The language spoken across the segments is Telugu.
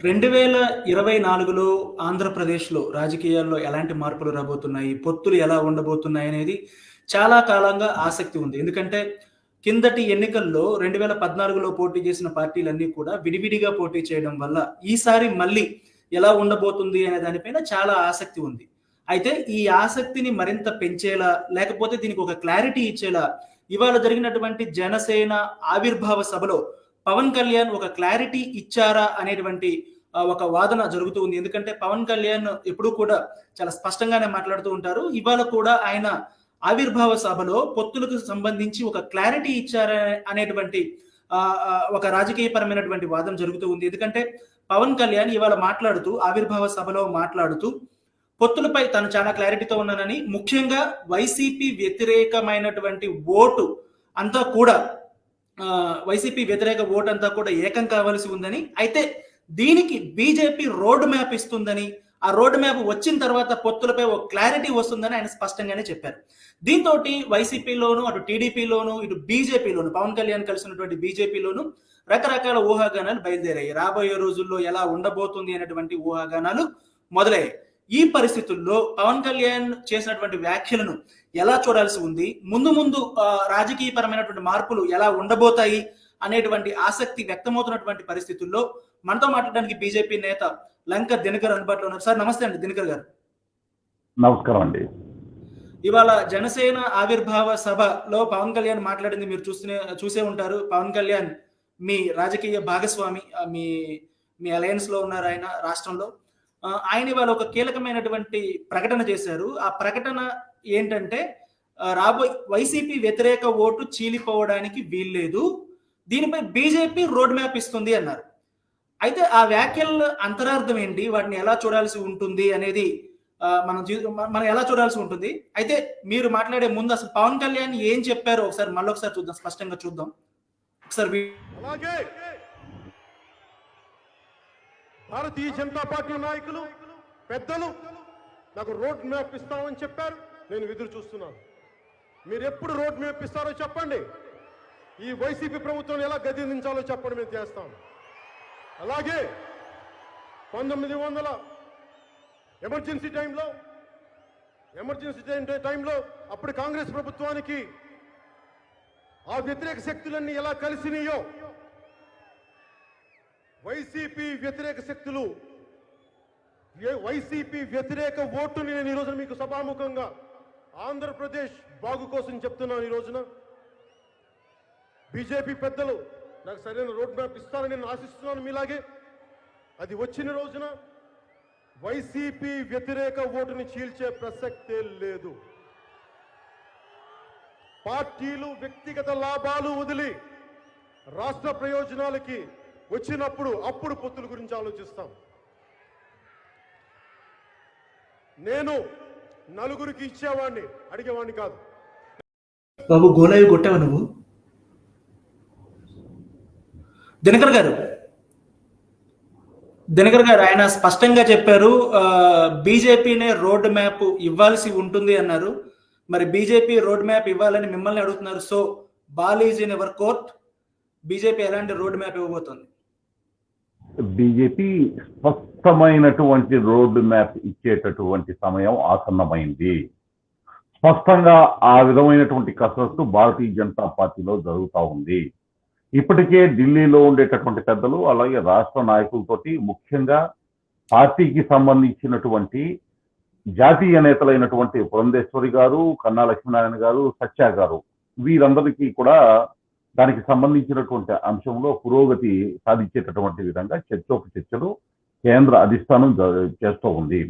2024లో ఆంధ్రప్రదేశ్‌లో రాజకీయాల్లో ఎలాంటి మార్పులు రాబోతున్నాయి? పొత్తులు ఎలా ఉండబోతున్నాయనేది చాలా కాలంగా ఆసక్తి ఉంది. ఎందుకంటే కిందటి ఎన్నికల్లో 2014లో పోటీ చేసిన పార్టీలన్నీ కూడా విడివిడిగా పోటీ చేయడం వల్ల ఈసారి మళ్ళీ ఎలా ఉండబోతుంది అనే దానిపైన చాలా ఆసక్తి ఉంది. అయితే ఈ ఆసక్తిని మరింత పెంచేలా లేకపోతే దీనికి ఒక క్లారిటీ ఇచ్చేలా ఇవాళ జరిగినటువంటి జనసేన ఆవిర్భావ సభలో పవన్ కళ్యాణ్ ఒక క్లారిటీ ఇచ్చారా అనేటువంటి ఒక వాదన జరుగుతూ ఉంది. ఎందుకంటే పవన్ కళ్యాణ్ ఎప్పుడూ కూడా చాలా స్పష్టంగానే మాట్లాడుతూ ఉంటారు. ఇవాళ కూడా ఆయన ఆవిర్భావ సభలో పొత్తులకు సంబంధించి ఒక క్లారిటీ ఇచ్చారా అనేటువంటి ఒక రాజకీయపరమైనటువంటి వాదన జరుగుతూ ఉంది. ఎందుకంటే పవన్ కళ్యాణ్ ఇవాళ మాట్లాడుతూ ఆవిర్భావ సభలో మాట్లాడుతూ పొత్తులపై తను చాలా క్లారిటీతో ఉన్నానని, ముఖ్యంగా వైసీపీ వ్యతిరేకమైనటువంటి ఓటు అంతా కూడా వైసీపీ వ్యతిరేక ఓటు అంతా కూడా ఏకం కావాల్సి ఉందని, అయితే దీనికి బీజేపీ రోడ్ మ్యాప్ ఇస్తుందని, ఆ రోడ్ మ్యాప్ వచ్చిన తర్వాత పొత్తులపై ఒక క్లారిటీ వస్తుందని ఆయన స్పష్టంగానే చెప్పారు. దీంతో వైసీపీలోను, అటు టీడీపీలోను, ఇటు బీజేపీలోను, పవన్ కళ్యాణ్ కలిసినటువంటి బీజేపీలోను రకరకాల ఊహాగానాలు బయలుదేరాయి. రాబోయే రోజుల్లో ఎలా ఉండబోతుంది అనేటువంటి ఊహాగానాలు మొదలయ్యాయి. ఈ పరిస్థితుల్లో పవన్ కళ్యాణ్ చేసినటువంటి వ్యాఖ్యలను ఎలా చూడాల్సి ఉంది, ముందు ముందు రాజకీయపరమైనటువంటి మార్పులు ఎలా ఉండబోతాయి అనేటువంటి ఆసక్తి వ్యక్తమవుతున్నటువంటి పరిస్థితుల్లో మనతో మాట్లాడడానికి బీజేపీ నేత లంక దినకర్ అందుబాటులో ఉన్నారు. సార్ నమస్తే అండి దినకర్ గారు. నమస్కారం అండి. ఇవాళ జనసేన ఆవిర్భావ సభలో పవన్ కళ్యాణ్ మాట్లాడింది మీరు చూసే ఉంటారు. పవన్ కళ్యాణ్ మీ రాజకీయ భాగస్వామి, మీ మీ అలయన్స్ లో ఉన్నారు ఆయన రాష్ట్రంలో. ఆయన ఇవాళ ఒక కీలకమైనటువంటి ప్రకటన చేశారు. ఆ ప్రకటన ఏంటంటే వైసీపీ వ్యతిరేక ఓటు చీలిపోవడానికి వీల్లేదు, దీనిపై బీజేపీ రోడ్ మ్యాప్ ఇస్తుంది అన్నారు. అయితే ఆ వ్యాఖ్యల అంతరార్థం ఏంటి, వాటిని ఎలా చూడాల్సి ఉంటుంది అనేది మనం ఎలా చూడాల్సి ఉంటుంది. అయితే మీరు మాట్లాడే ముందు అసలు పవన్ కళ్యాణ్ ఏం చెప్పారో మళ్ళొకసారి చూద్దాం, స్పష్టంగా చూద్దాం ఒకసారి. అలాగే భారతీయ జనతా పార్టీ నాయకులు పెద్దలు నాకు రోడ్ మ్యాప్ ఇస్తామని చెప్పారు. నేను ఎదురు చూస్తున్నాను. మీరు ఎప్పుడు రోడ్ మ్యాప్ ఇస్తారో చెప్పండి. ఈ వైసీపీ ప్రభుత్వం ఎలా గదించాలో చెప్పండి, మేము చేస్తాం. అలాగే 1900 ఎమర్జెన్సీ టైంలో అప్పుడు కాంగ్రెస్ ప్రభుత్వానికి ఆ వ్యతిరేక శక్తులన్నీ ఎలా కలిసినాయో, వైసీపీ వ్యతిరేక శక్తులు, వైసీపీ వ్యతిరేక ఓటుని నేను ఈరోజు మీకు సభాముఖంగా ఆంధ్రప్రదేశ్ బాగు కోసం చెప్తున్నాను. ఈ రోజున బీజేపీ పెద్దలు నాకు సరైన రోడ్ మ్యాప్ ఇస్తారని నేను ఆశిస్తున్నాను. మీలాగే అది వచ్చిన రోజున వైసీపీ వ్యతిరేక ఓటుని చీల్చే ప్రసక్తే లేదు. పార్టీలు వ్యక్తిగత లాభాలు వదిలి రాష్ట్ర ప్రయోజనాలకి వచ్చినప్పుడు అప్పుడు పొత్తుల గురించి ఆలోచిస్తాం. నేను నలుగురికి ఇచ్చేవాడిని, అడిగేవాడిని కాదు. బాబు గోలాయి కొట్టావు నువ్వు. దినకర్ గారు ఆయన స్పష్టంగా చెప్పారు, బీజేపీనే రోడ్ మ్యాప్ ఇవ్వాల్సి ఉంటుంది అన్నారు. మరి బీజేపీ రోడ్ మ్యాప్ ఇవ్వాలని మిమ్మల్ని అడుగుతున్నారు. So ball is in ever court. BJP ఎలాంటి రోడ్ మ్యాప్ ఇవ్వబోతోంది? బీజేపీ స్పష్టమైనటువంటి రోడ్ మ్యాప్ ఇచ్చేటటువంటి సమయం ఆసన్నమైంది. స్పష్టంగా ఆ విధమైనటువంటి కసరత్తు భారతీయ జనతా పార్టీలో జరుగుతూ ఉంది. ఇప్పటికే ఢిల్లీలో ఉండేటటువంటి పెద్దలు, అలాగే రాష్ట్ర నాయకులతోటి, ముఖ్యంగా పార్టీకి సంబంధించినటువంటి జాతీయ నేతలైనటువంటి పురంధేశ్వరి గారు, కన్నా లక్ష్మీనారాయణ గారు, సత్య గారు, వీరందరికీ కూడా దానికి సంబంధించినటువంటి అంశంలో పురోగతి సాధించేటటువంటి విధంగా చర్చలు కేంద్ర అధిష్టానం చేస్తూ ఉంది.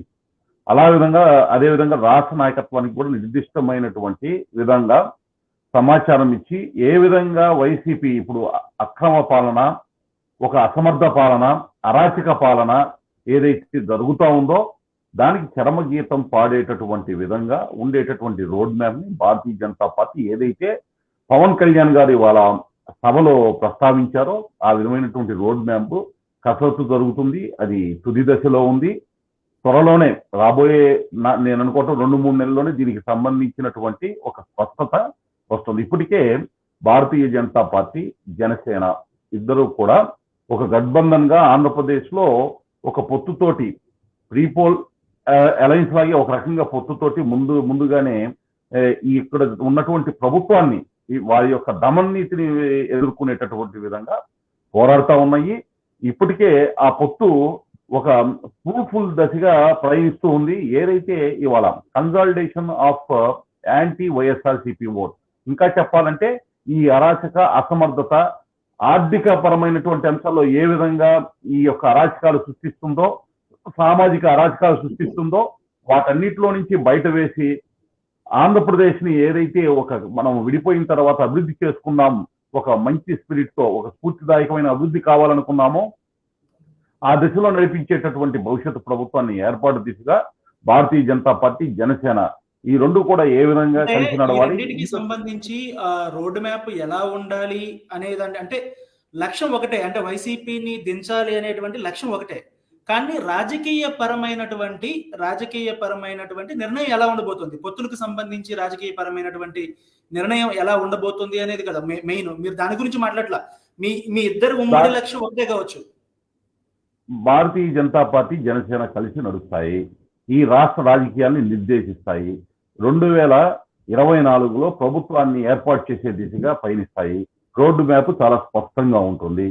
అదేవిధంగా రాష్ట్ర నాయకత్వానికి కూడా నిర్దిష్టమైనటువంటి విధంగా సమాచారం ఇచ్చి, ఏ విధంగా వైసీపీ ఇప్పుడు అక్రమ పాలన, ఒక అసమర్థ పాలన, అరాచక పాలన ఏదైతే జరుగుతూ ఉందో దానికి చరమగీతం పాడేటటువంటి విధంగా ఉండేటటువంటి రోడ్ మ్యాప్ ని భారతీయ జనతా పార్టీ ఏదైతే పవన్ కళ్యాణ్ గారు ఇవాళ సభలో ప్రస్తావించారో ఆ విధమైనటువంటి రోడ్ మ్యాప్ కసరత్తు జరుగుతుంది. అది తుది దశలో ఉంది. త్వరలోనే రాబోయే నేను అనుకోవటం 2-3 నెలల్లోనే దీనికి సంబంధించినటువంటి ఒక స్పష్టత వస్తుంది. ఇప్పటికే భారతీయ జనతా పార్టీ, జనసేన ఇద్దరు కూడా ఒక గఠబంధన్ గా ఆంధ్రప్రదేశ్ లో ఒక పొత్తుతోటి ప్రీపోల్ అలయన్స్ లాగే ఒక రకంగా పొత్తుతోటి ముందుగానే ఇక్కడ ఉన్నటువంటి ప్రభుత్వాన్ని వారి యొక్క దమననీతిని ఎదుర్కొనేటటువంటి విధంగా పోరాడుతూ ఉన్నాయి. ఇప్పటికే ఆ పొత్తు ఒక ఫ్రూట్ఫుల్ దశగా ప్రయాణిస్తూ ఉంది. ఏదైతే ఇవాళ consolidation of anti YSRCP vote, ఇంకా చెప్పాలంటే ఈ అరాచక అసమర్థత ఆర్థిక పరమైనటువంటి అంశాల్లో ఏ విధంగా ఈ యొక్క అరాచకాలు సృష్టిస్తుందో, సామాజిక అరాచకాలు సృష్టిస్తుందో వాటన్నిటిలో నుంచి బయట వేసి ఆంధ్రప్రదేశ్ ని ఏదైతే మనం విడిపోయిన తర్వాత అభివృద్ధి చేసుకున్నాం, ఒక మంచి స్పిరిట్ తో ఒక స్ఫూర్తిదాయకమైన అభివృద్ధి కావాలనుకున్నామో ఆ దిశలో నడిపించేటటువంటి భవిష్యత్తు ప్రభుత్వాన్ని ఏర్పాటు దిశగా భారతీయ జనతా పార్టీ, జనసేన ఈ రెండు కూడా ఏ విధంగా కలిసి నడవాలి, రెండింటికి సంబంధించి రోడ్ మ్యాప్ ఎలా ఉండాలి అనేదంటే, అంటే లక్ష్యం ఒకటే, అంటే వైసీపీని దించాలి అనేటువంటి లక్ష్యం ఒకటే. కానీ రాజకీయ పరమైనటువంటి నిర్ణయం ఎలా ఉండబోతుంది, పొత్తులకు సంబంధించి రాజకీయ పరమైనటువంటి నిర్ణయం ఎలా ఉండబోతుంది అనేది కదా మెయిన్. మీరు దాని గురించి మాట్లాడలా, మీ ఇద్దరు ఉమ్మడి లక్ష్యం ఒకటే కావచ్చు. భారతీయ జనతా పార్టీ, జనసేన కలిసి నడుస్తాయి, ఈ రాష్ట్ర రాజకీయాల్ని నిర్దేశిస్తాయి, 2024లో ప్రభుత్వాన్ని ఏర్పాటు చేసే దిశగా పయనిస్తాయి. రోడ్డు మ్యాప్ చాలా స్పష్టంగా ఉంటుంది.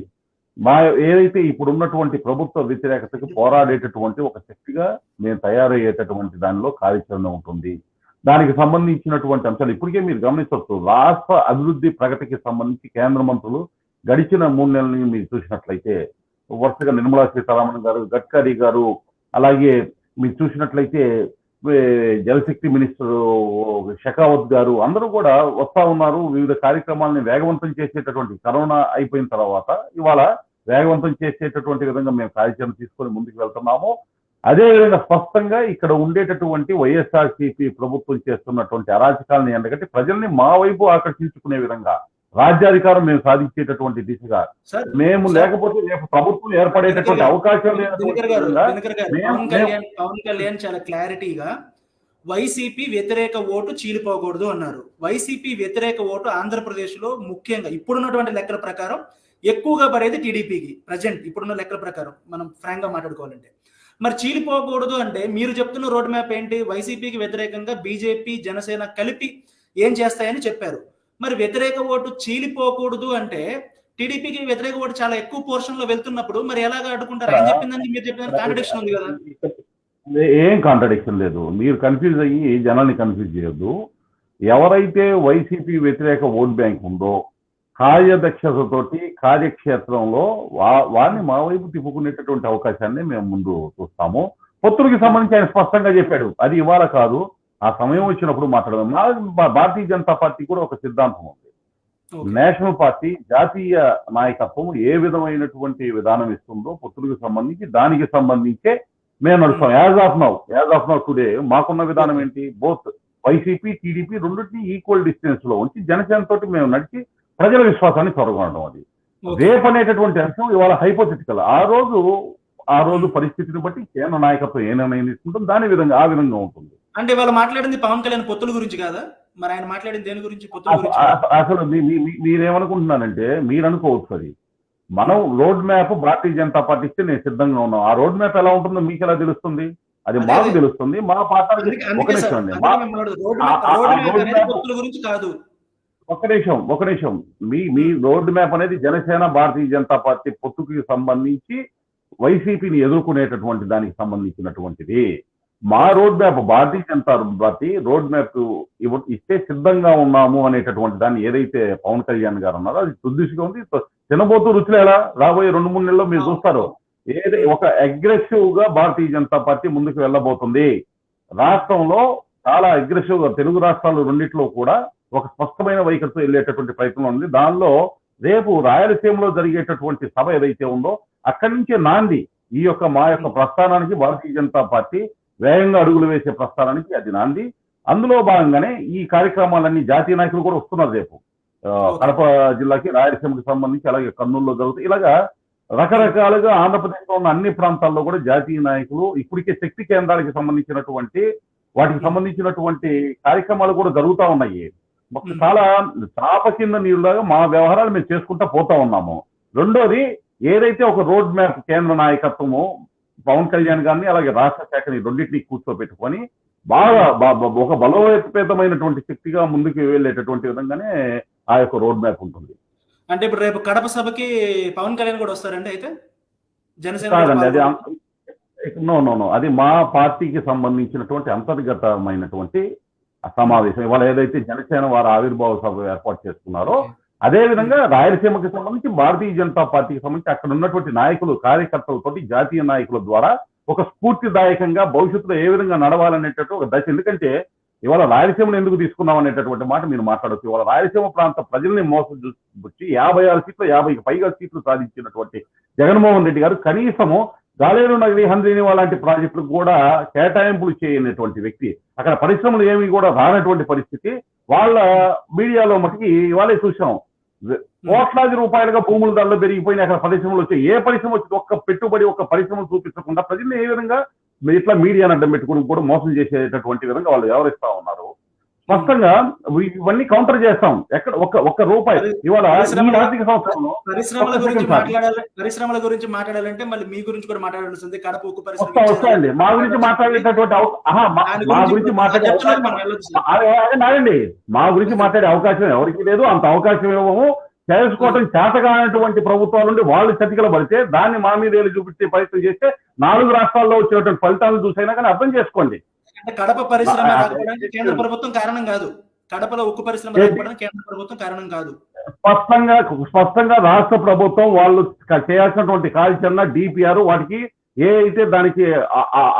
ఏదైతే ఇప్పుడు ఉన్నటువంటి ప్రభుత్వ వ్యతిరేకతకు పోరాడేటటువంటి ఒక శక్తిగా మేము తయారయ్యేటటువంటి దానిలో కార్యాచరణ ఉంటుంది. దానికి సంబంధించినటువంటి అంశాలు ఇప్పటికే మీరు గమనించవచ్చు. రాష్ట్ర అభివృద్ధి ప్రగతికి సంబంధించి కేంద్ర మంత్రులు గడిచిన 3 నెలలని మీరు చూసినట్లయితే వరుసగా నిర్మలా సీతారామన్ గారు, గడ్కరీ గారు, అలాగే మీరు చూసినట్లయితే జలశక్తి మినిస్టర్ షెకావత్ గారు అందరూ కూడా వస్తా ఉన్నారు. వివిధ కార్యక్రమాలని వేగవంతం చేసేటటువంటి, కరోనా అయిపోయిన తర్వాత ఇవాళ వేగవంతం చేసేటటువంటి విధంగా మేము కార్యాచరణ తీసుకొని ముందుకు వెళ్తున్నాము. అదేవిధంగా స్పష్టంగా ఇక్కడ ఉండేటటువంటి వైఎస్ఆర్సీపీ ప్రభుత్వం చేస్తున్నటువంటి అరాచకాలను ఎండగట్టి ప్రజల్ని మా వైపు ఆకర్షించుకునే విధంగా రాజ్యాధికారం మేము సాధించేటటువంటి దిశగా మేము, లేకపోతే రేపు ప్రభుత్వం ఏర్పడేటటువంటి అవకాశం పవన్ కళ్యాణ్ చాలా క్లారిటీగా వైసీపీ వ్యతిరేక ఓటు చీలిపోకూడదు అన్నారు. వైసీపీ వ్యతిరేక ఓటు ఆంధ్రప్రదేశ్ లో ముఖ్యంగా ఇప్పుడున్నటువంటి లెక్కల ప్రకారం ఎక్కువగా పడేది టీడీపీకి. ప్రజెంట్ ఇప్పుడున్న లెక్కల ప్రకారం మనం ఫ్రాంక్ గా మాట్లాడుకోవాలంటే, మరి చీలిపోకూడదు అంటే మీరు చెప్తున్న రోడ్ మ్యాప్ ఏంటి? వైసీపీకి వ్యతిరేకంగా బీజేపీ, జనసేన కలిపి ఏం చేస్తాయని చెప్పారు. మరి వ్యతిరేక ఓటు చీలిపోకూడదు అంటే టీడీపీకి వ్యతిరేక ఓటు చాలా ఎక్కువ పోర్షన్ లో వెళ్తున్నప్పుడు మరి ఎలాగా అడ్డుకుంటారు? ఆయన చెప్పిందని మీరు చెప్పిన కాంట్రడిక్షన్ ఉంది కదా. ఏం కాంట్రడిక్షన్ లేదు. మీరు కన్ఫ్యూజ్ అయ్యి జనాల్ని కన్ఫ్యూజ్ చేయొద్దు. ఎవరైతే వైసీపీ వ్యతిరేక ఓట్ బ్యాంక్ ఉందో కార్యదక్షతతోటి కార్యక్షేత్రంలో వారిని మా వైపు తిప్పుకునేటటువంటి అవకాశాన్ని మేము ముందు చూస్తాము. పొత్తులకి సంబంధించి ఆయన స్పష్టంగా చెప్పాడు, అది ఇవాళ కాదు, ఆ సమయం వచ్చినప్పుడు మాట్లాడదాం. భారతీయ జనతా పార్టీ కూడా ఒక సిద్ధాంతం ఉంది. నేషనల్ పార్టీ, జాతీయ నాయకత్వం ఏ విధమైనటువంటి విధానం ఇస్తుందో పొత్తులకు సంబంధించి దానికి సంబంధించే మేము నడుస్తాం. యాజ్ ఆఫ్ నౌ టుడే మాకున్న విధానం ఏంటి? బోత్ వైసీపీ, టీడీపీ రెండింటినీ ఈక్వల్ డిస్టెన్స్ లో ఉంచి జనసేన తోటి మేము నడిచి ప్రజల విశ్వాసాన్ని చొరగొనడం. అది రేపు అనేటటువంటి అంశం ఇవాళ హైపోథెటికల్. ఆ రోజు పరిస్థితిని బట్టి కేంద్ర నాయకత్వం ఏ నిర్ణయం తీసుకుంటాం ఆ విధంగా ఉంటుంది. అంటే వాళ్ళు మాట్లాడింది పవన్ కళ్యాణ్ పొత్తుల గురించి కాదా? మరి ఆయన మాట్లాడింది దేని గురించి? అసలు మీరేమనుకుంటున్నానంటే మీరు అనుకోవచ్చు, అది మనం road map Bharatiya Janata party ఇస్తే నేను సిద్ధంగా ఉన్నాం. ఆ రోడ్ మ్యాప్ ఎలా ఉంటుందో మీకు ఎలా తెలుస్తుంది? అది మాకు తెలుస్తుంది. మా పార్టీ ఒక నిమిషం మీ రోడ్ మ్యాప్ అనేది జనసేన, భారతీయ జనతా పార్టీ పొత్తుకి సంబంధించి వైసీపీని ఎదుర్కొనేటటువంటి దానికి సంబంధించినటువంటిది. మా road map Bharatiya Janata party road map ఇస్తే సిద్ధంగా ఉన్నాము అనేటటువంటి దాన్ని ఏదైతే పవన్ కళ్యాణ్ గారు ఉన్నారో అది తుదిగా ఉంది. తినబోతూ రుచులు ఎలా రాబోయే 2-3 నెలల్లో మీరు చూస్తారు. ఒక అగ్రెసివ్ గా భారతీయ జనతా పార్టీ ముందుకు వెళ్ళబోతుంది. రాష్ట్రంలో చాలా అగ్రెసివ్ గా తెలుగు రాష్ట్రాలు రెండిట్లో కూడా ఒక స్పష్టమైన వైఖరితో వెళ్ళేటటువంటి ప్రయత్నం ఉంది. దానిలో రేపు రాయలసీమలో జరిగేటటువంటి సభ ఏదైతే ఉందో అక్కడి నుంచే నాంది మా యొక్క ప్రస్థానానికి, భారతీయ జనతా పార్టీ వేగంగా అడుగులు వేసే ప్రస్థానానికి అది నాంది. అందులో భాగంగానే ఈ కార్యక్రమాలన్నీ జాతీయ నాయకులు కూడా వస్తున్నారు రేపు. కడప జిల్లాకి, రాయలసీమకి సంబంధించి, అలాగే కర్నూలులో జరుగుతాయి. ఇలాగా రకరకాలుగా ఆంధ్రప్రదేశ్లో ఉన్న అన్ని ప్రాంతాల్లో కూడా జాతీయ నాయకులు ఇప్పటికే శక్తి కేంద్రాలకు సంబంధించినటువంటి వాటికి సంబంధించినటువంటి కార్యక్రమాలు కూడా జరుగుతూ ఉన్నాయి. చాలా చాప కింద నీరులాగా మా వ్యవహారాలు మేము చేసుకుంటా పోతా ఉన్నాము. రెండోది, ఏదైతే ఒక రోడ్ మ్యాప్ కేంద్ర నాయకత్వము పవన్ కళ్యాణ్ గారిని అలాగే రాష్ట్ర శాఖని రెండింటినీ కూర్చోబెట్టుకొని బాగా ఒక బలోపేతమైనటువంటి శక్తిగా ముందుకు వెళ్ళేటటువంటి విధంగానే ఆ యొక్క రోడ్ మ్యాప్ ఉంటుంది. అంటే ఇప్పుడు రేపు కడప సభకి పవన్ కళ్యాణ్ కూడా వస్తారండి అయితే జనసేన కాదండి, అది నో అది మా పార్టీకి సంబంధించినటువంటి అంతర్గతమైనటువంటి సమావేశం. ఇవాళ ఏదైతే జనసేన వారు ఆవిర్భావ సభ ఏర్పాటు చేసుకున్నారో అదే విధంగా రాయలసీమకి సంబంధించి భారతీయ జనతా పార్టీకి సంబంధించి అక్కడ ఉన్నటువంటి నాయకులు కార్యకర్తలతోటి జాతీయ నాయకుల ద్వారా ఒక స్ఫూర్తిదాయకంగా భవిష్యత్తులో ఏ విధంగా నడవాలనేటట్టు ఒక దశ. ఎందుకంటే ఇవాళ రాయలసీమను ఎందుకు తీసుకున్నాం అనేటటువంటి మాట మీరు మాట్లాడవచ్చు. ఇవాళ రాయలసీమ ప్రాంత ప్రజల్ని మోసం చూసి 56 సీట్లు 50కి పైగా సీట్లు సాధించినటువంటి జగన్మోహన్ రెడ్డి గారు కనీసము గాలేరు నగరి హంద్రీని లాంటి ప్రాజెక్టులకు కూడా కేటాయింపులు చేయనటువంటి వ్యక్తి. అక్కడ పరిశ్రమలు ఏమి కూడా రానటువంటి పరిస్థితి. వాళ్ళ మీడియాలో మటుకి ఇవాళే చూసాం, కోట్లాది రూపాయలుగా భూముల ధరలు పెరిగిపోయినాయి. అక్కడ పరిశ్రమలు వచ్చాయి. ఏ పరిశ్రమ వచ్చి ఒక్క పెట్టుబడి ఒక్క పరిశ్రమలు చూపించకుండా ప్రజల్ని ఏ విధంగా ఇట్లా మీడియాను అడ్డం పెట్టుకుని కూడా మోసం చేసేటటువంటి విధంగా వాళ్ళు వ్యవహరిస్తా ఉన్నారు. స్పష్టంగా ఇవన్నీ కౌంటర్ చేస్తాం. ఎక్కడ ఒక్క రూపాయి ఇవాళ ఈ ఆర్థిక సంవత్సరంలో పరిశ్రమల గురించి మాట్లాడాలంటే మళ్ళీ మీ గురించి కూడా మాట్లాడాల్సింది. కడప ఉక్కు పరిశ్రమ వస్తాయండి. మా గురించి మాట్లాడేటటువంటి మా గురించి మాట్లాడే నాగండి, మా గురించి మాట్లాడే అవకాశం ఎవరికి లేదు. అంత అవకాశం ఇవ్వము. చేసుకోవటం చేతగానటువంటి ప్రభుత్వాల నుండి వాళ్ళు చతికిల పడితే దాన్ని మా మీద చూపించే ప్రయత్నం చేస్తే 4 రాష్ట్రాల్లో వచ్చేటువంటి ఫలితాలను చూసైనా కానీ అర్థం చేసుకోండి. అంటే కడప పరిశ్రమ రాకపోవడానికి కేంద్ర ప్రభుత్వం కారణం కాదు. కడపలో ఉక్కు పరిశ్రమ రాకపోవడానికి కేంద్ర ప్రభుత్వం కారణం కాదు. స్పష్టంగా రాష్ట్ర ప్రభుత్వం వాళ్ళు చేయాల్సినటువంటి కార్యాచరణ డిపిఆర్ వాటికి ఏ అయితే దానికి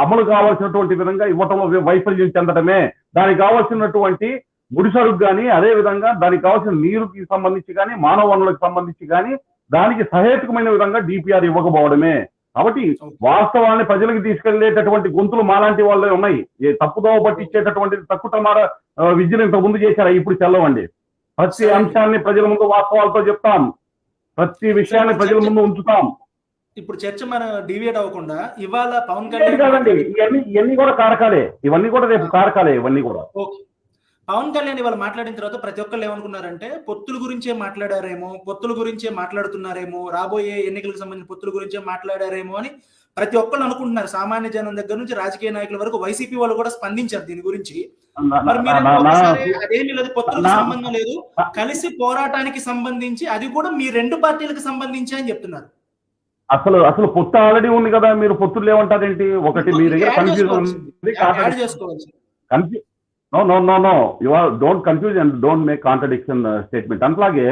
అమలు కావాల్సినటువంటి విధంగా ఇవ్వటంలో వైఫల్యం చెందడమే. దానికి కావాల్సినటువంటి ముడిసరుకు కానీ అదే విధంగా దానికి కావాల్సిన నీరుకి సంబంధించి కానీ మానవ వనరులకు సంబంధించి కానీ దానికి సహేతుకమైన విధంగా డిపిఆర్ ఇవ్వకపోవడమే. కాబట్టి వాస్తవాన్ని ప్రజలకు తీసుకెళ్లేటటువంటి గొంతులు మాలాంటి వాళ్ళే ఉన్నాయి. ఏ తప్పుదోవ పట్టించేటటువంటి తక్కువ విద్యను ఇంత ముందు చేశారా, ఇప్పుడు చెల్లవండి. ప్రతి అంశాన్ని ప్రజల ముందు వాస్తవాలతో చెప్తాం. ప్రతి విషయాన్ని ప్రజల ముందు ఉంచుతాం. ఇప్పుడు చర్చ మన డివియేట్ అవ్వకుండా ఇవాళ పవన్ కళ్యాణ్ కాదండి, ఇవన్నీ కూడా కారకాలే. ఇవన్నీ కూడా రేపు కారకాలే. ఇవన్నీ కూడా పవన్ కళ్యాణ్ ఇవాళ మాట్లాడిన తర్వాత ప్రతి ఒక్కళ్ళు ఏమనుకున్నారంటే పొత్తుల గురించే మాట్లాడారేమో, పొత్తుల గురించే మాట్లాడుతున్నారేమో, రాబోయే ఎన్నికలకు సంబంధించిన పొత్తుల గురించే మాట్లాడారేమో అని ప్రతి ఒక్కళ్ళు అనుకుంటున్నారు. సామాన్య జనం దగ్గర నుంచి రాజకీయ నాయకుల వరకు వైసీపీ వాళ్ళు కూడా స్పందించారు దీని గురించి. అదేమీ లేదు, పొత్తులకు సంబంధం లేదు, కలిసి పోరాటానికి సంబంధించి అది కూడా మీ 2 పార్టీలకు సంబంధించి అని చెప్తున్నారు. అసలు పొత్తు ఆల్రెడీ ఉంది కదా, మీరు పొత్తులు లేవంటారేంటి? ఒకటి మీ దగ్గర confusion No. You don't confuse and don't make contradiction statement. అట్లాగే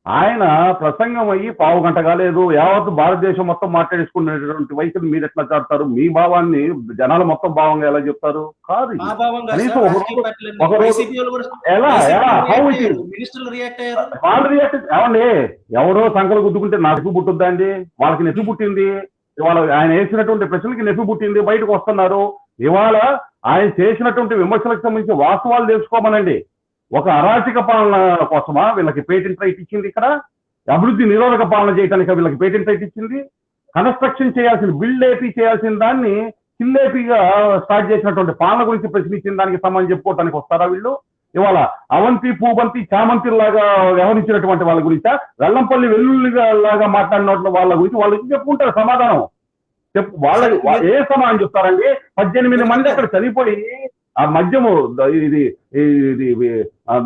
ఆయన ప్రసంగం అయ్యి 1/2 గంట కాలేదు, యావత్ భారతదేశం మొత్తం మాట్లాడేసుకునేటువంటి వయసుని మీరు ఎట్లా చాడతారు? మీ భావాన్ని జనాలు మొత్తం భావంగా ఎలా చెప్తారు? కాదు. కనీసం వాళ్ళు రియాక్ట్ ఏమండి, ఎవరో సంకలు గుద్దుకుంటే నాకు పుట్టుద్దా అండి? వాళ్ళకి నెప్పి పుట్టింది. ఇవాళ ఆయన వేసినటువంటి ప్రశ్నలకి నెప్పి పుట్టింది, బయటకు వస్తున్నారు. ఇవాళ ఆయన చేసినటువంటి విమర్శలకు సంబంధించి వాస్తవాలు తెలుసుకోమనండి. ఒక అరాచక పాలన కోసమా వీళ్ళకి పేటెంట్ రైట్ ఇచ్చింది? ఇక్కడ అభివృద్ధి నిరోధక పాలన చేయడానికి వీళ్ళకి పేటెంట్ రైట్ ఇచ్చింది. కన్స్ట్రక్షన్ చేయాల్సిన బిల్డ్ ఏపీ చేయాల్సిన దాన్ని చిల్లేపీగా స్టార్ట్ చేసినటువంటి పాలన గురించి ప్రశ్నించిన దానికి సమానం చెప్పుకోవడానికి వస్తారా వీళ్ళు? ఇవాళ అవంతి పూబంతి చామంతిలాగా వ్యవహరించినటువంటి వాళ్ళ గురించా, వెల్లంపల్లి వెల్లుల్లిగా లాగా మాట్లాడిన వాళ్ళ గురించి చెప్పుకుంటారు సమాధానం. వాళ్ళ ఏ సమాధానం చెప్తారండి? 18 మంది అక్కడ చనిపోయి ఆ మద్యము ఇది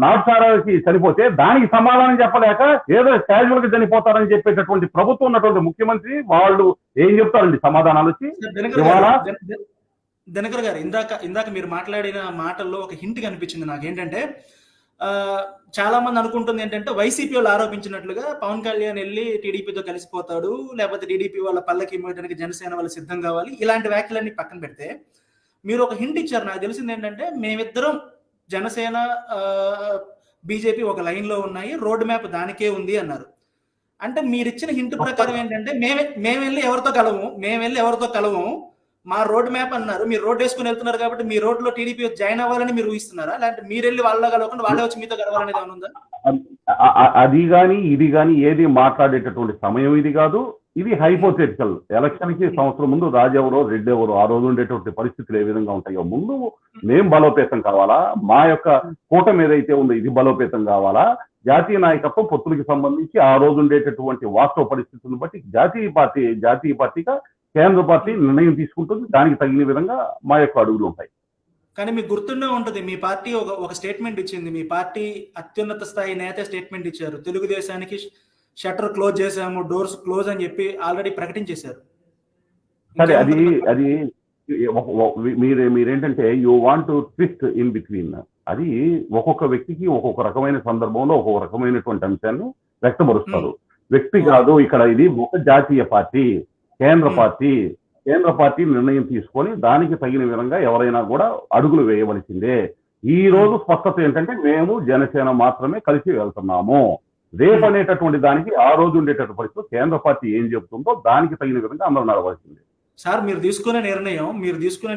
నాటుసారాకి చనిపోతే దానికి సమాధానం చెప్పలేక ఏదో క్యాజువల్ గా చనిపోతారని చెప్పేటటువంటి ప్రభుత్వం ఉన్నటువంటి ముఖ్యమంత్రి వాళ్ళు ఏం చెప్తారండి సమాధానాలు వచ్చి? దినకర్ గారు, ఇందాక మీరు మాట్లాడిన మాటల్లో ఒక హింట్ కనిపించింది నాకు. ఏంటంటే చాలా మంది అనుకుంటుంది ఏంటంటే వైసీపీ వాళ్ళు ఆరోపించినట్లుగా పవన్ కళ్యాణ్ వెళ్ళి టీడీపీతో కలిసిపోతాడు, లేకపోతే టీడీపీ వాళ్ళ పల్లకి ఇవ్వడానికి జనసేన వాళ్ళు సిద్ధం కావాలి, ఇలాంటి వ్యాఖ్యలన్నీ పక్కన పెడితే మీరు ఒక హింట్ ఇచ్చారు. నాకు తెలిసింది ఏంటంటే మేమిద్దరం జనసేన బీజేపీ ఒక లైన్ లో ఉన్నాయి, రోడ్ మ్యాప్ దానికే ఉంది అన్నారు. అంటే మీరు ఇచ్చిన హింట్ ప్రకారం ఏంటంటే మేము వెళ్ళి ఎవరితో కలవము, మా రోడ్ మ్యాప్ అన్నారు. మీరు రోడ్ వేసుకుని వెళ్తున్నారు కాబట్టి మీ రోడ్ లో టీడీపీ జాయిన్ అవ్వాలని మీరు ఊహిస్తున్నారా? లేదంటే మీరు వెళ్ళి వాళ్ళ కలవకుండా వాళ్ళే వచ్చి మీతో కలవాలనేది ఏమైనా ఉందా? అది కానీ ఇది కానీ ఏది మాట్లాడేటటువంటి సమయం ఇది కాదు. ఇది హైపోథెటికల్. ఎలక్షన్ కి సంవత్సరం ముందు రాజెవరో రెడ్డెవరో ఆ రోజు ఉండేటువంటి పరిస్థితులు ఏ విధంగా ఉంటాయో ముందు మేం బలోపేతం కావాలా, మా యొక్క కూటమి ఏదైతే ఉందో ఇది బలోపేతం కావాలా, జాతీయ నాయకత్వం పొత్తులకి సంబంధించి ఆ రోజు ఉండేటటువంటి వాస్తవ పరిస్థితులను బట్టి జాతీయ పార్టీగా కేంద్ర పార్టీ నిర్ణయం తీసుకుంటుంది. దానికి తగిన విధంగా మా యొక్క అడుగులు ఉంటాయి. కానీ మీకు గుర్తుండే ఉంటుంది, మీ పార్టీ ఒక స్టేట్మెంట్ ఇచ్చింది. మీ పార్టీ అత్యున్నత స్థాయి నేత స్టేట్మెంట్ ఇచ్చారు. తెలుగుదేశానికి షట్టర్ క్లోజ్ చేశాము, డోర్స్ క్లోజ్ అని చెప్పి ఆల్రెడీ ప్రకటించేశారు. సరే, అది మీరేంటంటే you want to twist in between. అది ఒక్కొక్క వ్యక్తికి ఒక్కొక్క రకమైన సందర్భంలో ఒక్కొక్క రకమైనటువంటి అంశాన్ని వ్యక్తపరుస్తారు. వ్యక్తి కాదు ఇక్కడ, ఇది ఒక జాతీయ పార్టీ, కేంద్ర పార్టీ నిర్ణయం తీసుకొని దానికి తగిన విధంగా ఎవరైనా కూడా అడుగులు వేయవలసిందే. ఈ రోజు స్పష్టత ఏంటంటే మేము జనసేన మాత్రమే కలిసి వెళ్తున్నాము. రేపు అనేటటువంటి దానికి ఆ రోజు ఉండేటటువంటి పరిస్థితులు కేంద్ర పార్టీ ఏం చెబుతుందో దానికి తగిన విధంగా అందరూ నడవలసిందే. సార్, మీరు తీసుకునే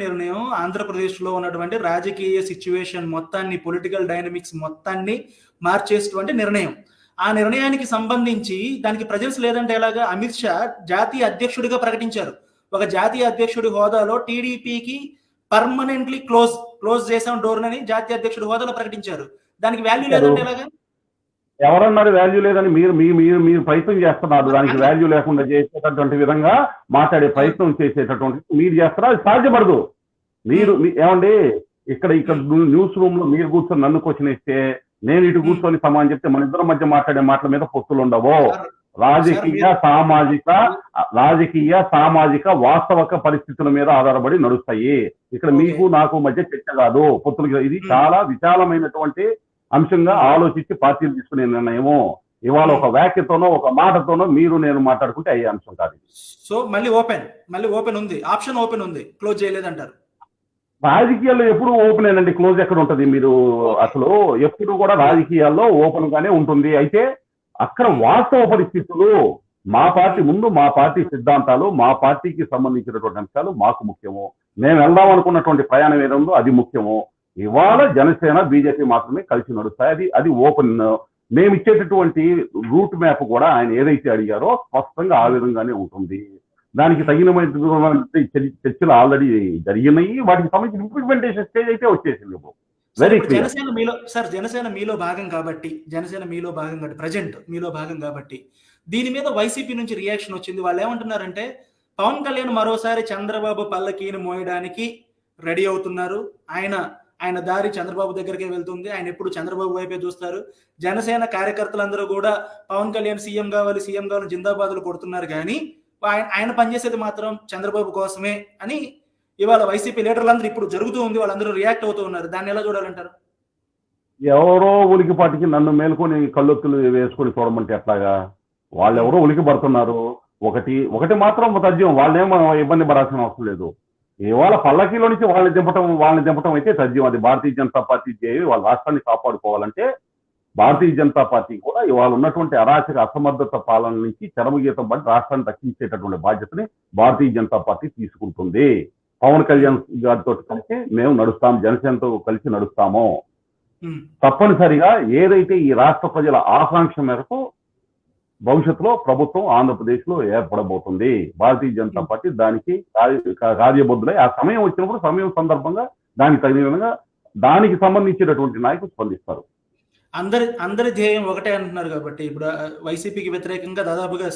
నిర్ణయం ఆంధ్రప్రదేశ్ లో ఉన్నటువంటి రాజకీయ సిచ్యువేషన్ మొత్తాన్ని, పొలిటికల్ డైనమిక్స్ మొత్తాన్ని మార్చేటువంటి నిర్ణయం. ఆ నిర్ణయానికి సంబంధించి దానికి ప్రజెన్స్ లేదంటే ఎలాగా? అమిత్ షా జాతీయ అధ్యక్షుడిగా ప్రకటించారు. ఒక జాతీయ అధ్యక్షుడి హోదాలో టీడీపీకి పర్మనెంట్లీ క్లోజ్ చేసాం డోర్ అని జాతీయ అధ్యక్షుడి హోదాలో ప్రకటించారు. దానికి వాల్యూ లేదంటే ఎలాగా? ఎవరన్నారు వాల్యూ లేదని? మీరు ప్రయత్నం చేస్తున్నారు దానికి వాల్యూ లేకుండా చేసేటటువంటి విధంగా మాట్లాడే ప్రయత్నం చేసేటటువంటి మీరు చేస్తారా? అది సాధ్యపడదు. మీరు ఏమండి, ఇక్కడ న్యూస్ రూమ్ లో మీరు కూర్చొని నన్ను క్వశ్చన్ ఇస్తే నేను ఇటు కూర్చొని సమానం చెప్తే మన ఇద్దరి మధ్య మాట్లాడే మాటల మీద పొత్తులు ఉండవు. రాజకీయ సామాజిక వాస్తవిక పరిస్థితుల మీద ఆధారపడి నడుస్తాయి. ఇక్కడ మీకు నాకు మధ్య చర్చ కాదు, పొత్తులు. ఇది చాలా విశాలమైనటువంటి అంశంగా ఆలోచించి పార్టీలు తీసుకునే నిర్ణయము. ఇవాళ ఒక వ్యాఖ్యతోనో ఒక మాటతోనో మీరు నేను మాట్లాడుకుంటే అయ్యే అంశం కాదు. సో మళ్ళీ ఓపెన్ ఉంది, ఆప్షన్ ఓపెన్ ఉంది, క్లోజ్ చేయలేదంటారు. రాజకీయాల్లో ఎప్పుడు ఓపెన్ ఏనండి, క్లోజ్ ఎక్కడ ఉంటది? మీరు అసలు ఎప్పుడు కూడా రాజకీయాల్లో ఓపెన్ గానే ఉంటుంది. అయితే అక్కడ వాస్తవ పరిస్థితులు, మా పార్టీ సిద్ధాంతాలు, మా పార్టీకి సంబంధించినటువంటి అంశాలు మాకు ముఖ్యము. మేము వెళ్దాం అనుకున్నటువంటి ప్రయాణం ఏదో అది ముఖ్యము. ఇవాళ జనసేన బీజేపీ మాత్రమే కలిసి నడుస్తాయి. అది ఓపెన్. మేము ఇచ్చేటటువంటి రూట్ మ్యాప్ కూడా ఆయన ఏదైతే అడిగారో స్పష్టంగా ఆ విధంగానే ఉంటుంది. దానికి తగిన చర్చలు ఆల్రెడీ జరిగినాయి. వాటికి సంబంధించిన ఇంప్లిమెంటేషన్ స్టేజ్ అయితే వచ్చేసింది. Very clear. జనసేన మీలో భాగం కాబట్టి, ప్రజెంట్ మీలో భాగం కాబట్టి దీని మీద వైసీపీ నుంచి రియాక్షన్ వచ్చింది. వాళ్ళు ఏమంటున్నారంటే, పవన్ కళ్యాణ్ మరోసారి చంద్రబాబు పల్లకీని మోయడానికి రెడీ అవుతున్నారు. ఆయన దారి చంద్రబాబు దగ్గరికే వెళ్తుంది. ఆయన ఎప్పుడు చంద్రబాబు వైపే చూస్తారు. జనసేన కార్యకర్తలందరూ కూడా పవన్ కళ్యాణ్ సీఎం కావాలి జిందాబాదులు కొడుతున్నారు, కానీ ఆయన పనిచేసేది మాత్రం చంద్రబాబు కోసమే అని ఇవాళ వైసీపీ లీడర్లందరూ ఇప్పుడు జరుగుతూ ఉంది. వాళ్ళందరూ రియాక్ట్ అవుతూ ఉన్నారు. దాన్ని ఎలా చూడాలంటారు? ఎవరో ఉలికిపాటికి నన్ను మేల్కొని కళ్ళొత్తులు వేసుకొని చూడమంటే ఎట్లాగా? వాళ్ళెవరో ఉలికి పడుతున్నారు. ఒకటి మాత్రం తథ్యం, వాళ్ళేమో ఇబ్బంది పడాల్సిన అవసరం లేదు. ఇవాళ పల్లకీలో నుంచి వాళ్ళని దింపటం అయితే తథ్యం. అది భారతీయ జనతా పార్టీ వాళ్ళ రాష్ట్రాన్ని కాపాడుకోవాలంటే భారతీయ జనతా పార్టీ కూడా ఇవాళ ఉన్నటువంటి అరాచక అసమర్థత పాలన నుంచి చరమగీతం పడి రాష్ట్రాన్ని రక్షించేటటువంటి బాధ్యతని భారతీయ జనతా పార్టీ తీసుకుంటుంది. పవన్ కళ్యాణ్ గారితో కలిసి మేము నడుస్తాం, జనసేనతో కలిసి నడుస్తాము. తప్పనిసరిగా ఏదైతే ఈ రాష్ట్ర ప్రజల ఆకాంక్ష మేరకు భవిష్యత్తులో ప్రభుత్వం ఆంధ్రప్రదేశ్ లో ఏర్పడబోతుంది. భారతీయ జనతా పార్టీ దానికి కార్యబద్ధులై ఆ సమయం వచ్చినప్పుడు సందర్భంగా దానికి తగిన విధంగా దానికి సంబంధించినటువంటి నాయకులు స్పందిస్తారు. అందరి ధ్యేయం ఒకటే అంటున్నారు కాబట్టి ఇప్పుడు వైసీపీకి వ్యతిరేకంగా దాదాపుగా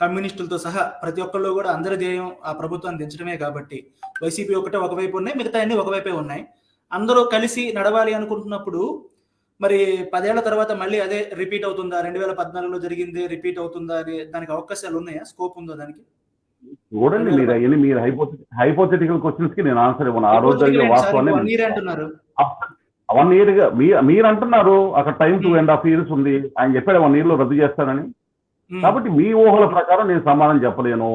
కమ్యూనిస్టులతో సహా ప్రతి ఒక్కళ్ళు కూడా అందరి ధ్యేయం ఆ ప్రభుత్వాన్ని దించడమే కాబట్టి వైసీపీ ఒకవైపు ఉన్నాయి, మిగతా అన్ని ఒకవైపే ఉన్నాయి. అందరూ కలిసి నడవాలి అనుకుంటున్నప్పుడు మరి 10 ఏళ్ల తర్వాత మళ్ళీ అదే రిపీట్ అవుతుందా? 2014లో జరిగింది రిపీట్ అవుతుందా? దానికి అవకాశాలు ఉన్నాయా? స్కోప్ ఉందా దానికి? చూడండి, మీరు హైపోథెటికల్ క్వశ్చన్స్ కి నేను ఆన్సర్ ఇవ్వను. ఆ రోజు జరిగే వాస్తవాన్ని 1 year గా మీరు అంటున్నారు. అక్కడ టైం 2.5 years ఉంది. ఆయన చెప్పాడు 1 year లో రద్దు చేస్తానని. కాబట్టి మీ ఊహల ప్రకారం నేను సమాధానం చెప్పలేను.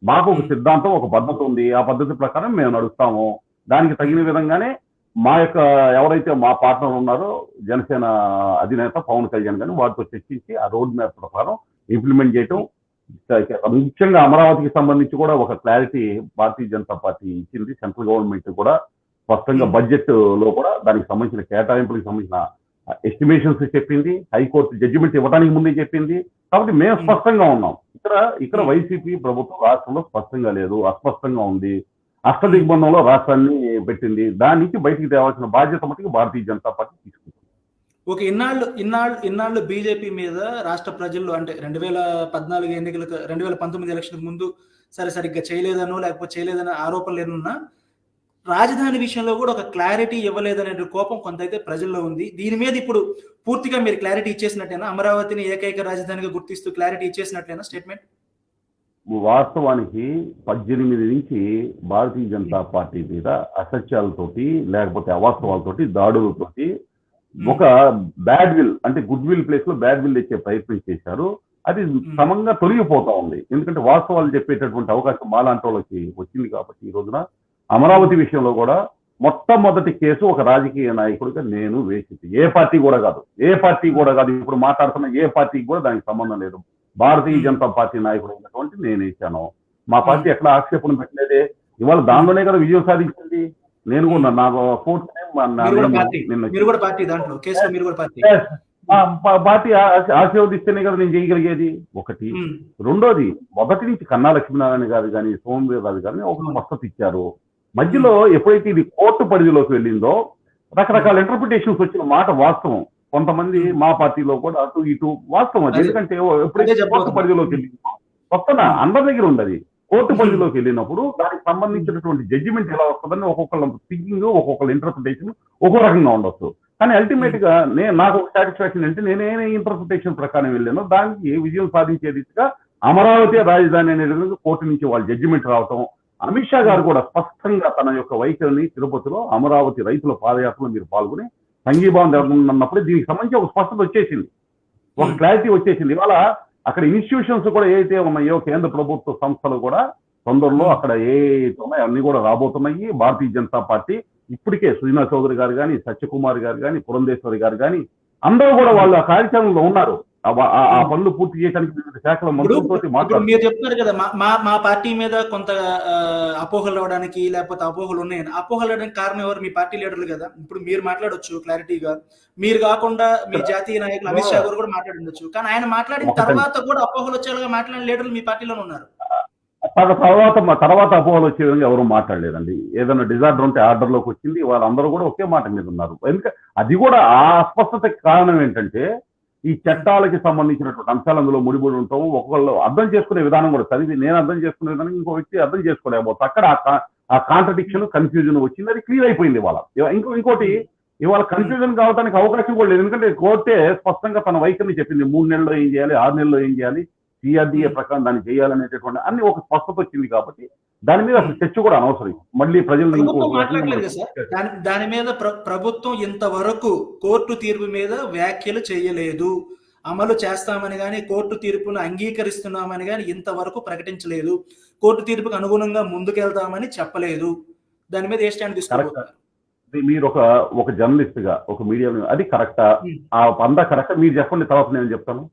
మాకు ఒక సిద్ధాంతం, ఒక పద్ధతి ఉంది. ఆ పద్ధతి ప్రకారం మేము నడుస్తాము. దానికి తగిన విధంగానే మా యొక్క ఎవరైతే మా పార్ట్నర్ ఉన్నారో జనసేన అధినేత పవన్ కళ్యాణ్ గారిని వాటితో చర్చించి ఆ రోడ్ మ్యాప్ ప్రకారం ఇంప్లిమెంట్ చేయటం. ముఖ్యంగా అమరావతికి సంబంధించి కూడా ఒక క్లారిటీ భారతీయ జనతా పార్టీ ఇచ్చింది. సెంట్రల్ గవర్నమెంట్ కూడా స్పష్టంగా బడ్జెట్ లో కూడా దానికి సంబంధించిన కేటాయింపులకు సంబంధించిన ఎస్టిమేషన్స్ చెప్పింది. హైకోర్టు జడ్జిమెంట్ ఇవ్వడానికి ముందే చెప్పింది. కాబట్టి మేము స్పష్టంగా ఉన్నాం. ఇక్కడ వైసీపీ ప్రభుత్వం రాష్ట్రంలో స్పష్టంగా లేదు, అస్పష్టంగా ఉంది. అష్టదిగ్బంధంలో రాష్ట్రాన్ని పెట్టింది. దాని నుంచి బయటికి తేవాల్సిన బాధ్యత మటుకు భారతీయ జనతా పార్టీ తీసుకుంటుంది. ఒక ఇన్నాళ్ళు బీజేపీ మీద రాష్ట్ర ప్రజల్లో అంటే 2014 ఎన్నికలకు 2019 ఎలక్షన్ ముందు సరిగ్గా చేయలేదనో లేకపోతే చేయలేదనే ఆరోపణలు ఏమన్నా రాజధాని విషయంలో కూడా ఒక క్లారిటీ ఇవ్వలేదనే కోపం కొంతైతే ప్రజల్లో ఉంది. దీని మీద ఇప్పుడు పూర్తిగా మీరు క్లారిటీ ఇచ్చేసినట్టేనా? అమరావతిని ఏకైక రాజధానిగా గుర్తిస్తూ క్లారిటీ ఇచ్చేసినట్లేనా స్టేట్మెంట్? వాస్తవానికి 18 నుంచి భారతీయ జనతా పార్టీ మీద అసత్యాలతోటి లేకపోతే అవాస్తవాలతోటి దాడులతోటి ఒక బ్యాడ్ విల్ అంటే గుడ్ విల్ ప్లేస్ లో బ్యాడ్ విల్ తెచ్చే ప్రయత్నం చేశారు. అది క్రమంగా తొలగిపోతా ఉంది. ఎందుకంటే వాస్తవాలు చెప్పేటటువంటి అవకాశం మాలాంటి వాళ్ళకి వచ్చింది కాబట్టి ఈ రోజున అమరావతి విషయంలో కూడా మొట్టమొదటి కేసు ఒక రాజకీయ నాయకుడిగా నేను వేసింది. ఏ పార్టీ కూడా కాదు ఇప్పుడు మాట్లాడుతున్న ఏ పార్టీకి కూడా దానికి సంబంధం లేదు. భారతీయ జనతా పార్టీ నాయకుడు అయినటువంటి నేను వేసాను. మా పార్టీ ఎక్కడ ఆక్షేపణ పెట్టలేదే. ఇవాళ దానిలోనే కదా విజయం సాధించింది. నేను కూడా నాకు పార్టీ ఆశీర్వదిస్తేనే కదా నేను చేయగలిగేది. ఒకటి. రెండోది, మొదటి నుంచి కన్నా లక్ష్మీనారాయణ గారు కానీ సోమవీర్రాజు గారిని ఒక స్పష్టత ఇచ్చారు. మధ్యలో ఎప్పుడైతే ఇది కోర్టు పరిధిలోకి వెళ్ళిందో రకరకాల ఇంటర్ప్రిటేషన్స్ వచ్చిన మాట వాస్తవం. కొంతమంది మా పార్టీలో కూడా అటు ఇటు వాస్తవం అది. ఎందుకంటే ఎప్పుడైతే కోర్టు పరిధిలోకి వెళ్ళిందో కొత్త అందరి దగ్గర ఉండదు. కోర్టు పరిధిలోకి వెళ్ళినప్పుడు దానికి సంబంధించినటువంటి జడ్జిమెంట్ ఎలా వస్తుందని ఒక్కొక్కళ్ళ థింకింగ్ ఒక్కొక్కళ్ళ ఇంటర్ప్రిటేషన్ ఒక్కో రకంగా ఉండొచ్చు. కానీ అల్టిమేట్ గా నాకు ఒక సాటిస్ఫాక్షన్ అంటే నేనే ఇంటర్ప్రిటేషన్ ప్రకారం వెళ్ళాను దానికి విజయం సాధించే దిశగా అమరావతి రాజధాని అనే కోర్టు నుంచి వాళ్ళు జడ్జిమెంట్ రావటం. అమిత్ షా గారు కూడా స్పష్టంగా తన యొక్క వైఖరిని తిరుపతిలో అమరావతి రైతుల పాదయాత్రలో మీరు పాల్గొని సంఘీభావం అన్నప్పుడే దీనికి సంబంధించి ఒక స్పష్టత వచ్చేసింది, ఒక క్లారిటీ వచ్చేసింది. ఇవాళ అక్కడ ఇన్స్టిట్యూషన్స్ కూడా ఏదైతే ఉన్నాయో కేంద్ర ప్రభుత్వ సంస్థలు కూడా తొందరలో అక్కడ ఏవైతే ఉన్నాయో అన్ని కూడా రాబోతున్నాయి. భారతీయ జనతా పార్టీ ఇప్పటికే సుజనా చౌదరి గారు కానీ సత్యకుమార్ గారు కానీ పురంధేశ్వరి గారు కానీ అందరూ కూడా వాళ్ళు ఆ కార్యక్రమంలో ఉన్నారు. ఆ పనులు పూర్తి చేయడానికి వివిధ శాఖల మంత్రులతో మాట్లాడుతున్నారు. మీరు చెప్తున్నారు కదా మా పార్టీ మీద కొంత అపోహలు రావడానికి లేకపోతే అపోహలు ఉన్నాయని. అపోహలు రావడానికి కారణం ఎవరు? మీ పార్టీ లీడర్లు కదా. ఇప్పుడు మీరు మాట్లాడొచ్చు క్లారిటీగా, మీరు కాకుండా మీ జాతీయ నాయకులు అమిత్ షా గారు కూడా మాట్లాడుండొచ్చు. కానీ ఆయన మాట్లాడిన తర్వాత కూడా అపోహలు వచ్చేలాగా మాట్లాడిన లీడర్లు మీ పార్టీలోనే ఉన్నారు. తర్వాత అపోహలు వచ్చే విధంగా ఎవరు మాట్లాడలేదండి. ఏదైనా డిజార్డర్ ఉంటే ఆర్డర్ లోకి వచ్చింది. వాళ్ళందరూ కూడా ఒకే మాట మీద ఉన్నారు. ఎందుకంటే అది కూడా ఆ అస్పష్టతకి కారణం ఏంటంటే ఈ చట్టాలకి సంబంధించినటువంటి అంశాలు అందులో ముడిపడి ఉంటాం. ఒకళ్ళు అర్థం చేసుకునే విధానం కూడా చదివి నేను అర్థం చేసుకునే విధానం ఇంకో వ్యక్తి అర్థం చేసుకోలేకపోతే అక్కడ ఆ కాంట్రడిక్షన్ కన్ఫ్యూజన్ వచ్చింది. అది క్లియర్ అయిపోయింది ఇవాళ. ఇంకోటి ఇవాళ కన్ఫ్యూజన్ కావడానికి అవకాశం కూడా లేదు. ఎందుకంటే కోర్టే స్పష్టంగా తన వైఖరిని చెప్పింది. 3 నెలల్లో ఏం చేయాలి, 6 నెలల్లో ఏం చేయాలి, సిఆర్డీఏ ప్రకారం దాన్ని చేయాలనేటటువంటి అన్ని ఒక స్పష్టత వచ్చింది కాబట్టి దాని మీద అసలు చర్చ కూడా అనవసరం. మళ్ళీ ప్రజలు దాని మీద ప్రభుత్వం ఇంతవరకు కోర్టు తీర్పు మీద వ్యాఖ్యలు చేయలేదు. అమలు చేస్తామని కానీ కోర్టు తీర్పును అంగీకరిస్తున్నామని కానీ ఇంతవరకు ప్రకటించలేదు. కోర్టు తీర్పుకు అనుగుణంగా ముందుకెళ్తామని చెప్పలేదు. దాని మీద ఏ స్టాండ్ తీసుకుంటారు? మీరు ఒక జర్నలిస్ట్ గా ఒక మీడియా అది కరెక్టా? ఆ అంతా కరెక్టా? మీరు చెప్పండి, తర్వాత నేను చెప్తాను.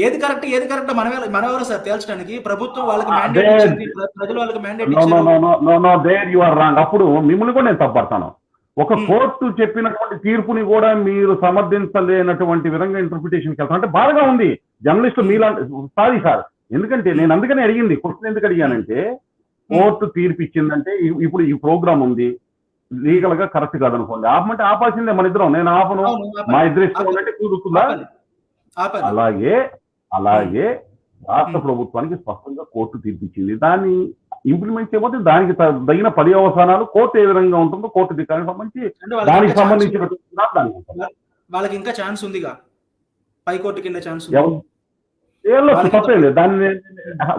ఏది కరెక్ట్ మనెవరు సార్ తేల్చడానికి? ప్రభుత్వం వాళ్ళకి మ్యాండేట్ ఇచ్చింది, ప్రజలు వాళ్ళకి మ్యాండేట్ ఇచ్చారు. అప్పుడు మిమ్మల్ని కూడా నేను తప్పడతాను. ఒక కోర్టు చెప్పినటువంటి తీర్పుని కూడా మీరు సమర్థించలేనటువంటి విధంగా ఇంటర్ప్రిటేషన్కి వెళ్తాను అంటే బాధగా ఉంది. జర్నలిస్టు మీలాంటి సారీ సార్, ఎందుకంటే నేను అందుకనే అడిగింది. క్వశ్చన్ ఎందుకు అడిగానంటే కోర్టు తీర్పు ఇచ్చిందంటే ఇప్పుడు ఈ ప్రోగ్రామ్ ఉంది, లీగల్ గా కరెక్ట్ కాదనుకోండి, ఆపమంటే ఆపాల్సిందే మన ఇద్దరం. నేను ఆపను, మా ఇద్దరు ఇష్టం ఉన్నట్టే కుదురుతుందా? అలాగే రాష్ట్ర ప్రభుత్వానికి స్పష్టంగా కోర్టు తీర్పిచ్చింది. దాన్ని ఇంప్లిమెంట్ చేయకపోతే దానికి తగిన పర్యవసానాలు కోర్టు ఏ విధంగా ఉంటుందో కోర్టు దిక్కానికి సంబంధించి దానికి సంబంధించిన వాళ్ళకి ఇంకా ఛాన్స్ ఉందిగా, పైకోర్టుకి వెళ్ళే ఛాన్స్ తప్పేం లేదు. దాన్ని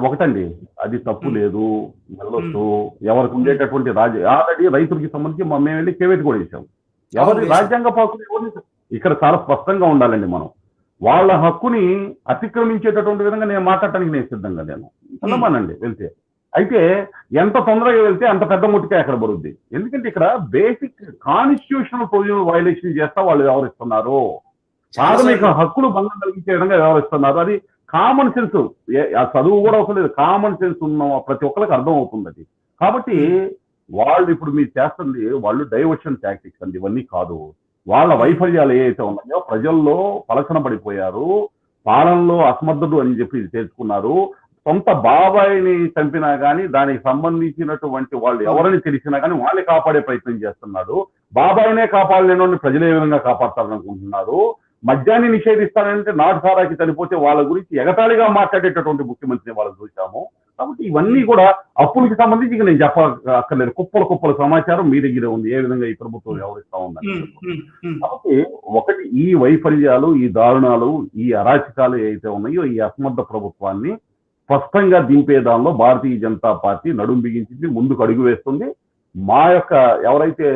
ఒకటండి, అది తప్పు లేదు, వెళ్ళొచ్చు. ఎవరికి ఉండేటటువంటి ఆల్రెడీ రైతులకి సంబంధించి మేము వెళ్ళి కేవేట్ కూడా ఇచ్చాము. ఎవరి రాజ్యాంగ పాలకులు ఇక్కడ చాలా స్పష్టంగా ఉండాలండి. మనం వాళ్ళ హక్కుని అతిక్రమించేటటువంటి విధంగా నేను మాట్లాడటానికి నేను సిద్ధంగా లేను. అన్నమానండి వెళ్తే. అయితే ఎంత తొందరగా వెళ్తే అంత పెద్ద ముట్టికాయ అక్కడ పడుద్ది. ఎందుకంటే ఇక్కడ బేసిక్ కాన్స్టిట్యూషనల్ ప్రొవిజన్ వైలేషన్ చేస్తా వాళ్ళు వ్యవహరిస్తున్నారు. ప్రాథమిక హక్కులు భంగం కలిగించే విధంగా వ్యవహరిస్తున్నారు. అది కామన్ సెన్స్, ఆ చదువు కూడా అవసరం లేదు, కామన్ సెన్స్ ఉన్న ప్రతి ఒక్కరికి అర్థం అవుతుంది అది. కాబట్టి వాళ్ళు ఇప్పుడు మీరు చేస్తుంది వాళ్ళు డైవర్షన్ టాక్టిక్స్ అండి, ఇవన్నీ కాదు. వాళ్ళ వైఫల్యాలు ఏవైతే ఉన్నాయో ప్రజల్లో పలచన పడిపోయారు, పాలనలో అసమర్థుడు అని చెప్పి తెలుసుకున్నారు. సొంత బాబాయిని చంపినా కానీ దానికి సంబంధించినటువంటి వాళ్ళు ఎవరిని తెలిసినా కానీ వాళ్ళని కాపాడే ప్రయత్నం చేస్తున్నాడు. బాబాయినే కాపాడలేని ప్రజలు ఏ విధంగా కాపాడతారనుకుంటున్నారు? మద్యాన్ని నిషేధిస్తానంటే నాటు సారాకి చనిపోతే వాళ్ళ గురించి ఎగతాళిగా మాట్లాడేటటువంటి ముఖ్యమంత్రిని వాళ్ళు చూసాము. కాబట్టి ఇవన్నీ కూడా అప్పులకి సంబంధించి ఇక నేను చెప్పక్కర్లేదు. కుప్పల సమాచారం మీ దగ్గరే ఉంది, ఏ విధంగా ఈ ప్రభుత్వం వ్యవహరిస్తా ఉందని. కాబట్టి ఒకటి, ఈ వైఫల్యాలు, ఈ దారుణాలు, ఈ అరాచకాలు ఏవైతే ఉన్నాయో ఈ అసమర్థ ప్రభుత్వాన్ని స్పష్టంగా దింపే దానిలో భారతీయ జనతా పార్టీ నడుం బిగించింది, ముందుకు అడుగు వేస్తుంది. మా యొక్క ఎవరైతే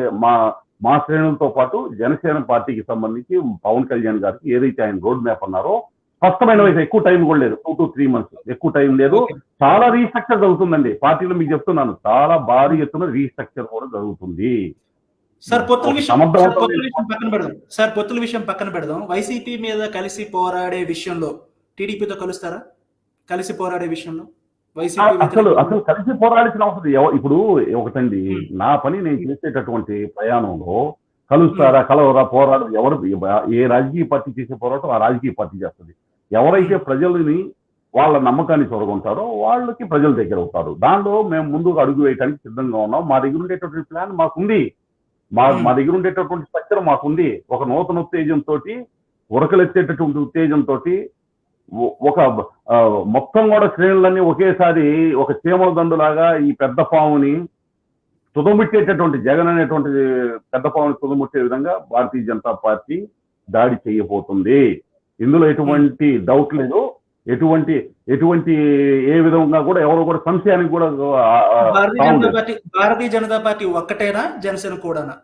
మా శ్రేణులతో పాటు జనసేన పార్టీకి సంబంధించి పవన్ కళ్యాణ్ గారికి ఏదైతే ఆయన రోడ్ మ్యాప్ అన్నారో స్పష్టమైన వయసు, ఎక్కువ టైం కూడా లేదు, 2 to 3 months, ఎక్కువ టైం లేదు. చాలా రీస్ట్రక్చర్ జరుగుతుందండి పార్టీలో, మీకు చెప్తున్నాను, చాలా భారీ ఎత్తున రీస్ట్రక్చర్ కూడా జరుగుతుంది. సార్ పొత్తుల విషయం పక్కన పెడదాం. వైసీపీ మీద కలిసి పోరాడే విషయంలో టీడీపీతో కలుస్తారా? కలిసి పోరాడే విషయంలో అసలు కలిసి పోరాడాల్సిన అవసరం ఇప్పుడు ఒకటండి, నా పని నేను చేసేటటువంటి ప్రయాణంలో కలుస్తారా కలవరా పోరాడు ఎవరు, ఏ రాజకీయ పార్టీ చేసే పోరాటం ఆ రాజకీయ పార్టీ చేస్తుంది. ఎవరైతే ప్రజలని వాళ్ళ నమ్మకాన్ని చూరగొంటారో వాళ్ళకి ప్రజల దగ్గర అవుతారు. దానిలో మేము ముందుకు అడుగు వేయడానికి సిద్ధంగా ఉన్నాం. మా దగ్గర ఉండేటటువంటి ప్లాన్ మాకుంది, మా దగ్గర ఉండేటటువంటి స్ట్రక్చర్ మాకుంది. ఒక నూతన ఉత్తేజంతో, ఉరకలెత్తేటటువంటి ఉత్తేజంతో, ఒక మొత్తం కూడా శ్రేణులన్నీ ఒకేసారి ఒక చీమల దండులాగా ఈ పెద్ద పాముని తుదముట్టేటటువంటి జగన్ అనేటువంటి పెద్ద పాముని తుదముట్టే విధంగా భారతీయ జనతా పార్టీ దాడి చేయబోతుంది. ఇందులో ఎటువంటి డౌట్ లేదు. ఎటువంటి ఏ విధంగా కూడా ఎవరు కూడా సంశయానికి కూడా భారతీయ జనతా పార్టీ ఒక్కటేనా, జనసేన కూడానా?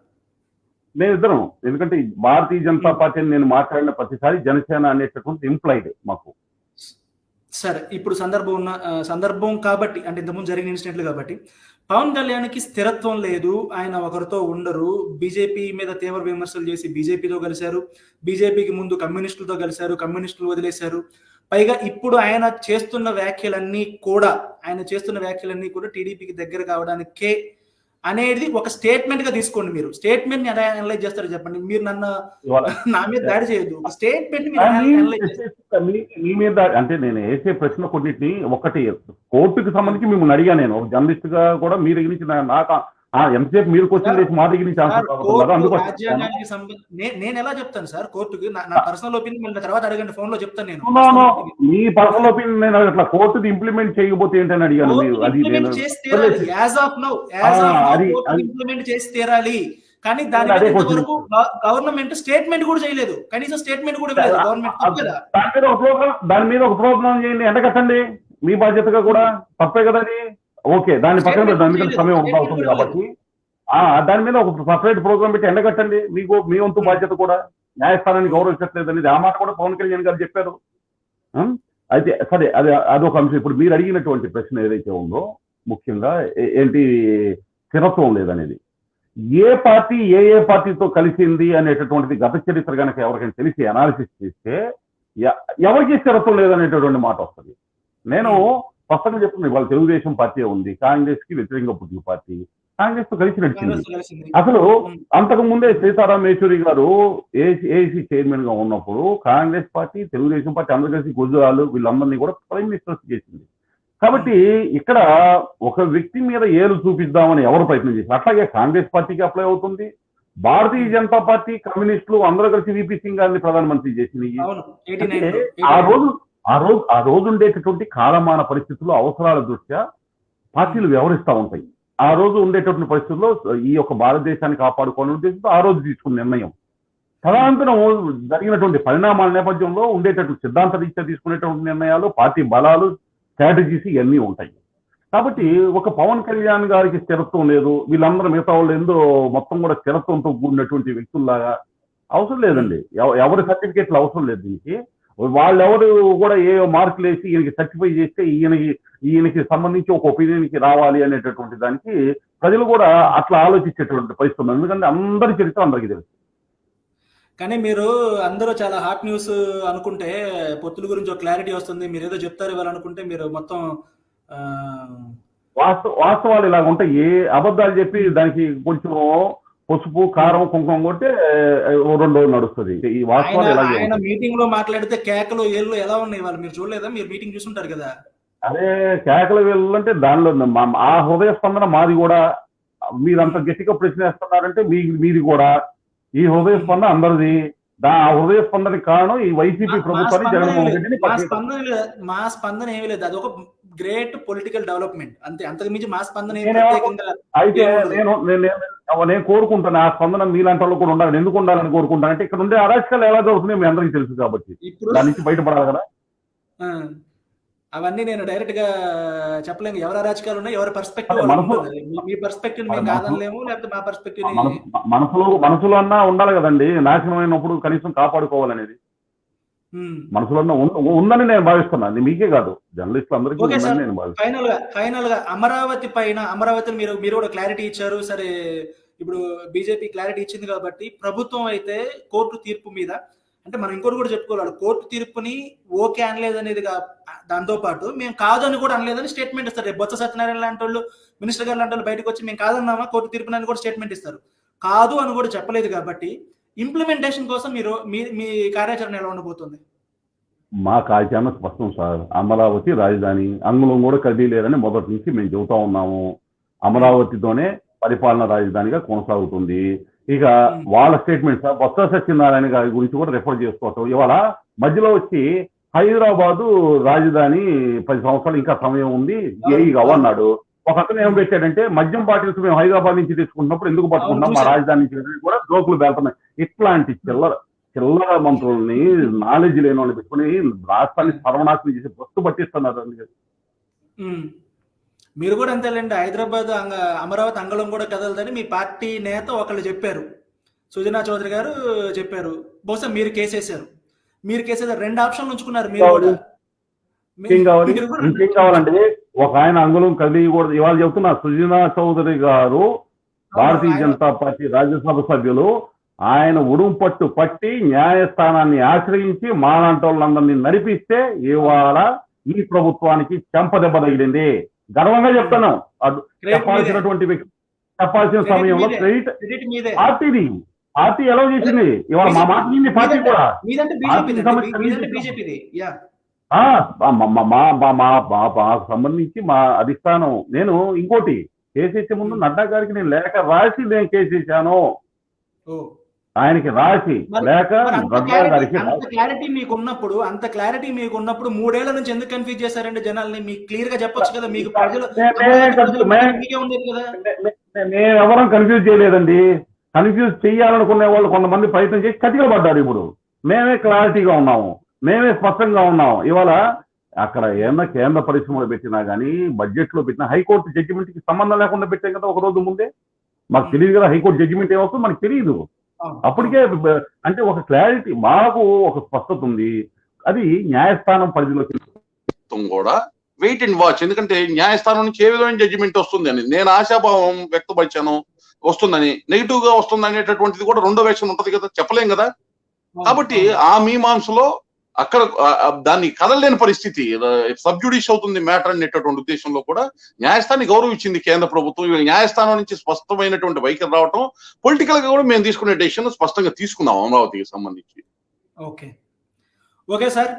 మేమిద్దరం. ఎందుకంటే భారతీయ జనతా పార్టీ అని నేను మాట్లాడిన ప్రతిసారి జనసేన అనేటటువంటి ఇంప్లైడ్ మాకు. సరే, ఇప్పుడు సందర్భం కాబట్టి, అంటే ఇంతకుముందు జరిగిన ఇన్సిడెంట్లు కాబట్టి, పవన్ కళ్యాణ్కి స్థిరత్వం లేదు, ఆయన ఒకరితో ఉండరు. బీజేపీ మీద తీవ్ర విమర్శలు చేసి బీజేపీతో కలిశారు, బీజేపీకి ముందు కమ్యూనిస్టులతో కలిశారు, కమ్యూనిస్టులు వదిలేశారు. పైగా ఇప్పుడు ఆయన చేస్తున్న వ్యాఖ్యలన్నీ కూడా టీడీపీకి దగ్గర కావడానికే అనేది ఒక స్టేట్మెంట్ గా తీసుకోండి. మీరు స్టేట్మెంట్ ని ఎలా అనలైజ్ చేస్తారో చెప్పండి. మీరు నా మీద దాడి చేయొద్దు. ఒక స్టేట్మెంట్ మీ మీద అంటే నేను వేసే ప్రశ్న కొన్నిటిని ఒకటి కోర్టుకు సంబంధించి మిమ్మల్ని అడిగా. నేను జర్నలిస్ట్ గా కూడా మీ దగ్గర నుంచి నాకు ఎంతసేపు మీరు క్వశ్చన్ చేసి మా దగ్గర నుంచి నేను ఎలా చెప్తాను సార్ కోర్టుకి? నా పర్సనల్ ఒపీనియన్ తర్వాత అడగండి, ఫోన్ లో చెప్తాను నేను. మీ పర్సనల్ ఒపీనియన్ నేను అట్లా కోర్టుది ఇంప్లిమెంట్ చేయకపోతే ఏంటని అడిగాను. ఇంప్లిమెంట్ చేసి తీరాలి, కానీ దాని వరకు గవర్నమెంట్ స్టేట్మెంట్ కూడా చేయలేదు, కనీసం స్టేట్మెంట్ కూడా ఇవ్వలేదు గవర్నమెంట్. దాని మీద ఒక ప్రోగ్రామ్ చేయండి, ఎండకట్టండి, మీ బాధ్యతగా కూడా. తప్పే కదా అది. ఓకే, దాని పక్కన దాని మీద సమయం అవుతుంది కాబట్టి దాని మీద ఒక సపరేట్ ప్రోగ్రామ్ పెట్టి ఎండగట్టండి. మీ వంతు బాధ్యత కూడా. న్యాయస్థానాన్ని గౌరవించట్లేదు అనేది ఆ మాట కూడా పవన్ కళ్యాణ్ గారు చెప్పారు. అయితే సరే, అదొక అంశం. ఇప్పుడు మీరు అడిగినటువంటి ప్రశ్న ఏదైతే ఉందో ముఖ్యంగా ఏంటి స్థిరత్వం లేదనేది, ఏ పార్టీ ఏ పార్టీతో కలిసింది అనేటటువంటిది గత చరిత్ర కనుక ఎవరికైనా తెలిసి అనాలిసిస్ చేస్తే ఎవరికి స్థిరత్వం లేదనేటటువంటి మాట వస్తుంది. నేను స్పష్టంగా చెప్తుంది, వాళ్ళ తెలుగుదేశం పార్టీ ఉంది, కాంగ్రెస్ కి వ్యతిరేకంగా పుట్టిన పార్టీ, కాంగ్రెస్ తో కలిసి నడిచింది. అసలు అంతకు ముందే సీతారాం యేచూరి గారు ఏఐసి చైర్మన్ గా ఉన్నప్పుడు కాంగ్రెస్ పార్టీ, తెలుగుదేశం పార్టీ అందరూ కలిసి గుజరాలు వీళ్ళందరినీ కూడా ప్రైమ్ మినిస్టర్స్ చేసింది. కాబట్టి ఇక్కడ ఒక వ్యక్తి మీద ఏలు చూపిద్దామని ఎవరు ప్రయత్నం చేశారు. అట్లాగే కాంగ్రెస్ పార్టీకి అప్లై అవుతుంది. భారతీయ జనతా పార్టీ, కమ్యూనిస్టులు అందరూ కలిసి విపి సింగ్ గారిని ప్రధానమంత్రి చేసింది. ఆ రోజు ఉండేటటువంటి కాలమాన పరిస్థితుల్లో, అవసరాల దృష్ట్యా పార్టీలు వ్యవహరిస్తూ ఉంటాయి. ఆ రోజు ఉండేటటువంటి పరిస్థితుల్లో ఈ యొక్క భారతదేశాన్ని కాపాడుకోవాలని ఉద్దేశంతో ఆ రోజు తీసుకున్న నిర్ణయం, తదనంతరం జరిగినటువంటి పరిణామాల నేపథ్యంలో ఉండేటటువంటి సిద్ధాంత రీత్యా తీసుకునేటువంటి నిర్ణయాలు, పార్టీ బలాలు, స్ట్రాటజీస్ ఇవన్నీ ఉంటాయి. కాబట్టి ఒక పవన్ కళ్యాణ్ గారికి స్థిరత్వం లేదు, వీళ్ళందరూ మిగతా వాళ్ళు ఏందో మొత్తం కూడా స్థిరత్వంతో కూడినటువంటి వ్యక్తుల్లాగా అవసరం లేదండి. ఎవరి సర్టిఫికేట్లు అవసరం లేదు దీనికి. వాళ్ళెవరు కూడా ఏ మార్కులు వేసి ఈయనకి సర్టిఫై చేస్తే ఈయనకి సంబంధించి ఒక ఒపీనియన్కి రావాలి అనేటటువంటి దానికి ప్రజలు కూడా అట్లా ఆలోచించేటువంటి పరిస్థితి ఉంది. ఎందుకంటే అందరి చరిత్ర అందరికీ తెలుసు. కానీ మీరు అందరూ చాలా హాట్ న్యూస్ అనుకుంటే పొత్తుల గురించి ఒక క్లారిటీ వస్తుంది, మీరు ఏదో చెప్తారు ఇవ్వాలనుకుంటే మీరు మొత్తం వాస్తవాలు ఇలాగ ఉంటాయి. ఏ అబద్ధాలు చెప్పి దానికి కొంచెం పసుపు, కారం, కుంకుమ కొట్టే 2 రోజులు నడుస్తుంది. ఈ వాస్తవాలు ఆయన మీటింగ్ లో మాట్లాడితే కేకలు ఏళ్ళు ఎలా ఉన్నాయి వాళ్ళు మీరు చూడలేదా? మీరు మీటింగ్ చూసుంటారు కదా. అదే కేకలు వేళ్ళు అంటే దానిలో ఆ హృదయ స్పందన మాది కూడా. మీరంత గట్టిగా ప్రశ్న వేస్తున్నారంటే మీది కూడా ఈ హృదయ స్పందన అందరిది. ఆ హృదయ స్పందనకి కారణం ఈ వైసీపీ ప్రభుత్వాన్ని, జగన్మోహన్ రెడ్డిని. మా స్పందన ఏమీ లేదు, అది ఒక గ్రేట్ పొలిటికల్ డెవలప్మెంట్ అంతే, అంతకు మించి మా స్పందన అయితే నేను కోరుకుంటాను ఆ స్పందన మీలాంటి వాళ్ళు కూడా ఉండాలని. ఎందుకు ఉండాలని కోరుకుంటానంటే ఇక్కడ ఉండే అరాచకాలు ఎలా జరుగుతున్నాయో మీ అందరికీ తెలుసు కాబట్టి దాని నుంచి బయటపడాలి కదా. అవన్నీ నేను డైరెక్ట్ గా చెప్పలేము, ఎవరు అరాచకాలు ఉన్నాయి, ఎవరి పర్స్పెక్టివ్ మీ పర్స్పెక్టివ్ మేము కాదనలేము, లేకపోతే మా పర్స్పెక్టివ్ మనసులో అన్నా ఉండాలి కదండి. నాశనం అయినప్పుడు కనీసం కాపాడుకోవాలనేది మనసులో ఉందని నేను భావిస్తున్నాను. అది మీకే కాదు, జర్నలిస్టులు అందరికీ ఉందని నేను భావిస్తున్నాను. ఫైనల్ గా అమరావతి పైన, అమరావతిని మీరు కూడా క్లారిటీ ఇచ్చారు. సరే, ఇప్పుడు బీజేపీ క్లారిటీ ఇచ్చింది కాబట్టి ప్రభుత్వం అయితే కోర్టు తీర్పు మీద, అంటే మనం ఇంకోటి కూడా చెప్పుకోవాలి, కోర్టు తీర్పుని ఓకే అనలేదనేది దాంతో పాటు మేము కాదు అని కూడా అనలేదని స్టేట్మెంట్ ఇస్తారు. బొత్స సత్యనారాయణ లాంటి వాళ్ళు, మినిస్టర్ గారు లాంటి వాళ్ళు బయటకు వచ్చి మేము కాదన్నామా కోర్టు తీర్పుని కూడా స్టేట్మెంట్ ఇస్తారు. కాదు అని కూడా చెప్పలేదు కాబట్టి ఇంప్లిమెంటేషన్ కోసం మీ కార్యాచరణ ఎలా ఉండబోతుంది? మా కార్యాచరణ స్పష్టం సార్. అమరావతి రాజధాని, అంగుళం కూడా కదిలేదని మొదటి నుంచి మేము చెబుతా ఉన్నాము. అమరావతితోనే పరిపాలన రాజధానిగా కొనసాగుతుంది. ఇక వాళ్ళ స్టేట్మెంట్ సార్, బొత్స సత్యనారాయణ గారి గురించి కూడా రిఫర్ చేసుకోవటం. ఇవాళ మధ్యలో వచ్చి హైదరాబాదు రాజధాని 10 సంవత్సరాలు ఇంకా సమయం ఉంది, ఏఈ అన్నాడు. ఒక అతను ఏం పెట్టాడంటే, మద్యం బాటిల్స్ మేము హైదరాబాద్ నుంచి తెచ్చుకుంటున్నప్పుడు ఎందుకు పట్టుకుంటున్నాం, మా రాజధాని నుంచి కూడా జోకులు వెళ్తున్నాయి. ఇట్లాంటి చిల్లర మంత్రుల్ని, నాలెడ్జ్ లేని వాళ్ళని పెట్టుకుని రాష్ట్రాన్ని సర్వనాశనం చేసి బస్సు పట్టిస్తున్నారు. మీరు కూడా అంతేలేండి, హైదరాబాద్ అమరావతి అంగళం కూడా కదలదని మీ పార్టీ నేత ఒకళ్ళు చెప్పారు, సుజనా చౌదరి గారు చెప్పారు. బహుశా మీరు కేసేశారు. 2 ఆప్షన్లు ఉంచుకున్నారు మీరు కూడా. ఇంకేం కావాలంటే ఒక ఆయన అంగుళం కదిలియకూడదు. ఇవాళ చెప్తున్నా, సుజనా చౌదరి గారు భారతీయ జనతా పార్టీ రాజ్యసభ సభ్యులు, ఆయన ఉడుం పట్టి న్యాయస్థానాన్ని ఆశ్రయించి మాలాంటి వాళ్ళందరినీ నడిపిస్తే ఇవాళ ఈ ప్రభుత్వానికి చెంపదెబ్బ తగిలింది. గర్వంగా చెప్తున్నాం. చెప్పాల్సినటువంటి వ్యక్తి చెప్పాల్సిన సమయంలో పార్టీ ఎలా చేసింది. ఇవాళ మా మాట పార్టీ కూడా మాకు సంబంధించి మా అధిష్టానం. నేను ఇంకోటి కేసేసే ముందు నడ్డా గారికి నేను లేఖ రాసి నేను కేసేసాను, ఆయనకి రాసి లేక నడ్డా గారికి. అంత క్లారిటీ మీకు ఉన్నప్పుడు 3 ఏళ్ల నుంచి ఎందుకు కన్ఫ్యూజ్ చేశారండి జనాల్ని? మీకు క్లియర్ గా చెప్పొచ్చు కదా. మీకు నేను ఎవరం కన్ఫ్యూజ్ చేయలేదండి. కన్ఫ్యూజ్ చేయాలనుకునే వాళ్ళు కొంతమంది ప్రయత్నం చేసి కటికలు పడ్డారు. ఇప్పుడు మేమే క్లారిటీగా ఉన్నాము, మేమే స్పష్టంగా ఉన్నాం. ఇవాళ అక్కడ ఏమన్నా కేంద్ర పరిశ్రమలు పెట్టినా కానీ, బడ్జెట్ లో పెట్టినా, హైకోర్టు జడ్జిమెంట్ కి సంబంధం లేకుండా పెట్టాం కదా ఒక రోజు ముందే. మాకు తెలియదు కదా హైకోర్టు జడ్జిమెంట్ ఏమొస్తుందో, మనకు తెలియదు. అప్పటికే అంటే ఒక క్లారిటీ, మాకు ఒక స్పష్టత ఉంది. అది న్యాయస్థానం పరిధిలోకి కూడా వెయిట్ అండ్ వాచ్. ఎందుకంటే న్యాయస్థానం నుంచి ఏ విధమైన జడ్జిమెంట్ వస్తుంది అని నేను ఆశాభావం వ్యక్తపరిచాను, వస్తుందని. నెగిటివ్ గా వస్తుంది అనేటటువంటిది కూడా రెండో వెర్షన్ ఉంటది కదా, చెప్పలేం కదా. కాబట్టి ఆ మీమాంసలో అక్కడ దాన్ని కదలలేని పరిస్థితి, సబ్జుడిష్ అవుతుంది మ్యాటర్ అనేటటువంటి ఉద్దేశంలో కూడా న్యాయస్థానాన్ని గౌరవించింది కేంద్ర ప్రభుత్వం. న్యాయస్థానం నుంచి స్పష్టమైనటువంటి వైఖరి రావటం, పొలిటికల్ గా కూడా మేము తీసుకునే డెసిషన్ స్పష్టంగా తీసుకున్నాం అమరావతికి సంబంధించి. Okay sir.